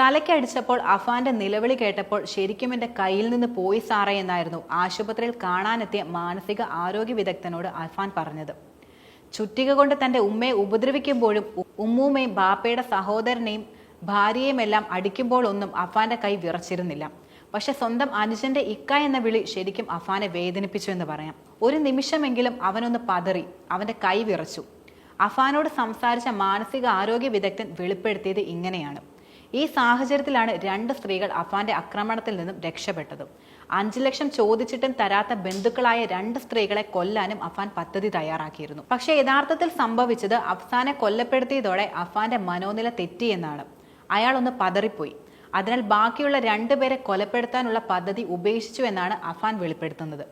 തലയ്ക്കടിച്ചപ്പോൾ അഫാന്റെ നിലവിളി കേട്ടപ്പോൾ ശരിക്കും എന്റെ കയ്യിൽ നിന്ന് പോയി സാറേ എന്നായിരുന്നു ആശുപത്രിയിൽ കാണാനെത്തിയ മാനസിക ആരോഗ്യ വിദഗ്ധനോട് അഫാൻ പറഞ്ഞത്. ചുറ്റിക കൊണ്ട് തന്റെ ഉമ്മയെ ഉപദ്രവിക്കുമ്പോഴും ഉമ്മൂമ്മയും ബാപ്പയുടെ സഹോദരനെയും ഭാര്യയുമെല്ലാം അടിക്കുമ്പോഴൊന്നും അഫാന്റെ കൈ വിറച്ചിരുന്നില്ല. പക്ഷെ സ്വന്തം അനുജന്റെ ഇക്ക എന്ന വിളി ശരിക്കും അഫാനെ വേദനിപ്പിച്ചു എന്ന് പറയാം. ഒരു നിമിഷമെങ്കിലും അവനൊന്ന് പതറി, അവന്റെ കൈ വിറച്ചു. അഫാനോട് സംസാരിച്ച മാനസിക ആരോഗ്യ വിദഗ്ധൻ വെളിപ്പെടുത്തിയത് ഇങ്ങനെയാണ്. ഈ സാഹചര്യത്തിലാണ് രണ്ട് സ്ത്രീകൾ അഫാന്റെ ആക്രമണത്തിൽ നിന്നും രക്ഷപ്പെട്ടത്. 5 ലക്ഷം ചോദിച്ചിട്ടും തരാത്ത ബന്ധുക്കളായ 2 സ്ത്രീകളെ കൊല്ലാനും അഫാൻ പദ്ധതി തയ്യാറാക്കിയിരുന്നു. പക്ഷേ യഥാർത്ഥത്തിൽ സംഭവിച്ചത് അഫ്സാനെ കൊല്ലപ്പെടുത്തിയതോടെ അഫാന്റെ മനോനില തെറ്റിയെന്നാണ്. അയാൾ ഒന്ന് പതറിപ്പോയി. അതിനാൽ ബാക്കിയുള്ള 2 പേരെ കൊലപ്പെടുത്താനുള്ള പദ്ധതി ഉപേക്ഷിച്ചു എന്നാണ് അഫാൻ വെളിപ്പെടുത്തുന്നത്.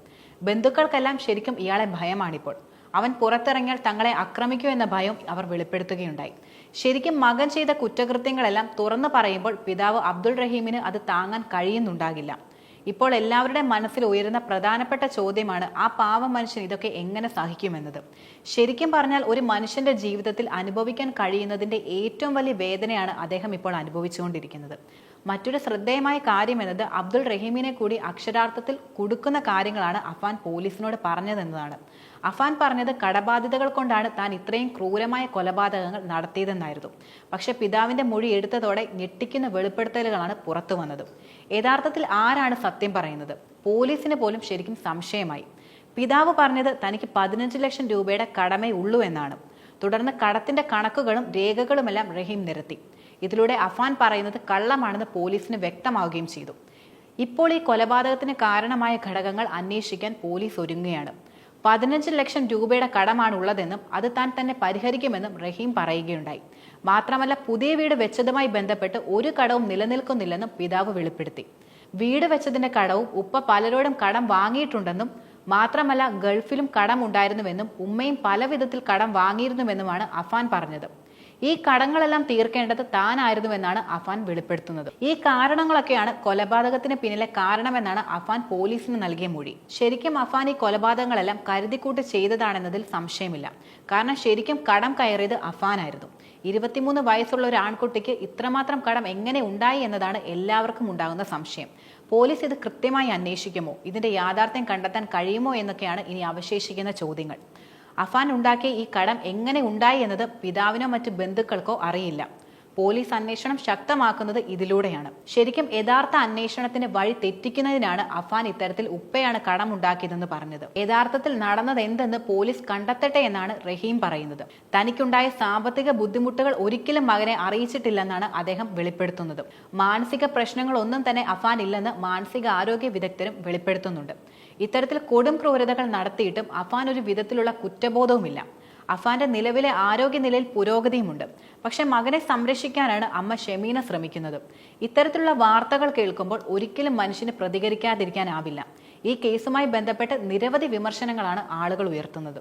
ബന്ധുക്കൾക്കെല്ലാം ശരിക്കും ഇയാളെ ഭയമാണിപ്പോൾ. അവൻ പുറത്തിറങ്ങിയാൽ തങ്ങളെ ആക്രമിക്കൂ എന്ന ഭയം അവർ വെളിപ്പെടുത്തുകയുണ്ടായി. ശരിക്കും മകൻ ചെയ്ത കുറ്റകൃത്യങ്ങളെല്ലാം തുറന്നു പറയുമ്പോൾ പിതാവ് അബ്ദുൾ റഹീമിന് അത് താങ്ങാൻ കഴിയുന്നുണ്ടാകില്ല. ഇപ്പോൾ എല്ലാവരുടെ മനസ്സിൽ ഉയരുന്ന പ്രധാനപ്പെട്ട ചോദ്യമാണ്, ആ പാവ മനുഷ്യൻ ഇതൊക്കെ എങ്ങനെ സഹിക്കുമെന്നത്. ശരിക്കും പറഞ്ഞാൽ ഒരു മനുഷ്യന്റെ ജീവിതത്തിൽ അനുഭവിക്കാൻ കഴിയുന്നതിന്റെ ഏറ്റവും വലിയ വേദനയാണ് അദ്ദേഹം ഇപ്പോൾ അനുഭവിച്ചുകൊണ്ടിരിക്കുന്നത്. മറ്റൊരു ശ്രദ്ധേയമായ കാര്യം എന്നത് അബ്ദുൾ റഹീമിനെ കൂടി അക്ഷരാർത്ഥത്തിൽ കുടുക്കുന്ന കാര്യങ്ങളാണ് അഫാൻ പോലീസിനോട് പറഞ്ഞതെന്നതാണ്. അഫാൻ പറഞ്ഞത് കടബാധ്യതകൾ കൊണ്ടാണ് താൻ ഇത്രയും ക്രൂരമായ കൊലപാതകങ്ങൾ നടത്തിയതെന്നായിരുന്നു. പക്ഷെ പിതാവിന്റെ മൊഴി എടുത്തതോടെ ഞെട്ടിക്കുന്ന വെളിപ്പെടുത്തലുകളാണ് പുറത്തു വന്നത്. യഥാർത്ഥത്തിൽ ആരാണ് സത്യം പറയുന്നത്? പോലീസിന് പോലും ശരിക്കും സംശയമായി. പിതാവ് പറഞ്ഞത് തനിക്ക് 15 ലക്ഷം രൂപയുടെ കടമേ ഉള്ളൂ എന്നാണ്. തുടർന്ന് കടത്തിന്റെ കണക്കുകളും രേഖകളുമെല്ലാം റഹീം നിരത്തി. ഇതിലൂടെ അഫാൻ പറയുന്നത് കള്ളമാണെന്ന് പോലീസിന് വ്യക്തമാവുകയും ചെയ്തു. ഇപ്പോൾ ഈ കൊലപാതകത്തിന് കാരണമായ ഘടകങ്ങൾ അന്വേഷിക്കാൻ പോലീസ് ഒരുങ്ങുകയാണ്. 15 ലക്ഷം രൂപയുടെ കടമാണ് ഉള്ളതെന്നും അത് താൻ തന്നെ പരിഹരിക്കുമെന്നും റഹീം പറയുകയുണ്ടായി. മാത്രമല്ല, പുതിയ വീട് വെച്ചതുമായി ബന്ധപ്പെട്ട് ഒരു കടവും നിലനിൽക്കുന്നില്ലെന്നും പിതാവ് വെളിപ്പെടുത്തി. വീട് വെച്ചതിന്റെ കടവും ഉപ്പ പലരോടും കടം വാങ്ങിയിട്ടുണ്ടെന്നും മാത്രമല്ല ഗൾഫിലും കടം ഉണ്ടായിരുന്നുവെന്നും ഉമ്മയും പല വിധത്തിൽ കടം വാങ്ങിയിരുന്നുവെന്നുമാണ് അഫാൻ പറഞ്ഞത്. ഈ കടങ്ങളെല്ലാം തീർക്കേണ്ടത് താനായിരുന്നുവെന്നാണ് അഫാൻ വെളിപ്പെടുത്തുന്നത്. ഈ കാരണങ്ങളൊക്കെയാണ് കൊലപാതകത്തിന് പിന്നിലെ കാരണമെന്നാണ് അഫാൻ പോലീസിന് നൽകിയ മൊഴി. ശരിക്കും അഫാൻ ഈ കൊലപാതകങ്ങളെല്ലാം കരുതിക്കൂട്ടി ചെയ്തതാണെന്നതിൽ സംശയമില്ല. കാരണം ശരിക്കും കടം കയറിയത് അഫാനായിരുന്നു. 23 വയസ്സുള്ള ഒരു ആൺകുട്ടിക്ക് ഇത്രമാത്രം കടം എങ്ങനെ ഉണ്ടായി എന്നതാണ് എല്ലാവർക്കും ഉണ്ടാകുന്ന സംശയം. പോലീസ് ഇത് കൃത്യമായി അന്വേഷിക്കുമോ? ഇതിന്റെ യാഥാർത്ഥ്യം കണ്ടെത്താൻ കഴിയുമോ എന്നൊക്കെയാണ് ഇനി അവശേഷിക്കുന്ന ചോദ്യങ്ങൾ. അഫാൻ ഉണ്ടാക്കിയ ഈ കടം എങ്ങനെ ഉണ്ടായി എന്നത് പിതാവിനോ മറ്റു ബന്ധുക്കൾക്കോ അറിയില്ല. പോലീസ് അന്വേഷണം ശക്തമാക്കുന്നത് ഇതിലൂടെയാണ്. ശരിക്കും യഥാർത്ഥ അന്വേഷണത്തിന് വഴി തെറ്റിക്കുന്നതിനാണ് അഫാൻ ഇത്തരത്തിൽ ഉപ്പയാണ് കടമുണ്ടാക്കിയതെന്ന് പറഞ്ഞത്. യഥാർത്ഥത്തിൽ നടന്നത് എന്തെന്ന് പോലീസ് കണ്ടെത്തട്ടെ എന്നാണ് റഹീം പറയുന്നത്. തനിക്കുണ്ടായ സാമ്പത്തിക ബുദ്ധിമുട്ടുകൾ ഒരിക്കലും മകനെ അറിയിച്ചിട്ടില്ലെന്നാണ് അദ്ദേഹം വെളിപ്പെടുത്തുന്നത്. മാനസിക പ്രശ്നങ്ങളൊന്നും തന്നെ അഫാൻ ഇല്ലെന്ന് മാനസിക ആരോഗ്യ വിദഗ്ധരും വെളിപ്പെടുത്തുന്നുണ്ട്. ഇത്തരത്തിൽ കൊടും ക്രൂരതകൾ നടത്തിയിട്ടും അഫാൻ ഒരു വിധത്തിലുള്ള കുറ്റബോധവുമില്ല. അഫാന്റെ നിലവിലെ ആരോഗ്യനിലയിൽ പുരോഗതിയുമുണ്ട്. പക്ഷെ മകനെ സംരക്ഷിക്കാനാണ് അമ്മ ഷെമീന ശ്രമിക്കുന്നത്. ഇത്തരത്തിലുള്ള വാർത്തകൾ കേൾക്കുമ്പോൾ ഒരിക്കലും മനുഷ്യന് പ്രതികരിക്കാതിരിക്കാനാവില്ല. ഈ കേസുമായി ബന്ധപ്പെട്ട് നിരവധി വിമർശനങ്ങളാണ് ആളുകൾ ഉയർത്തുന്നത്.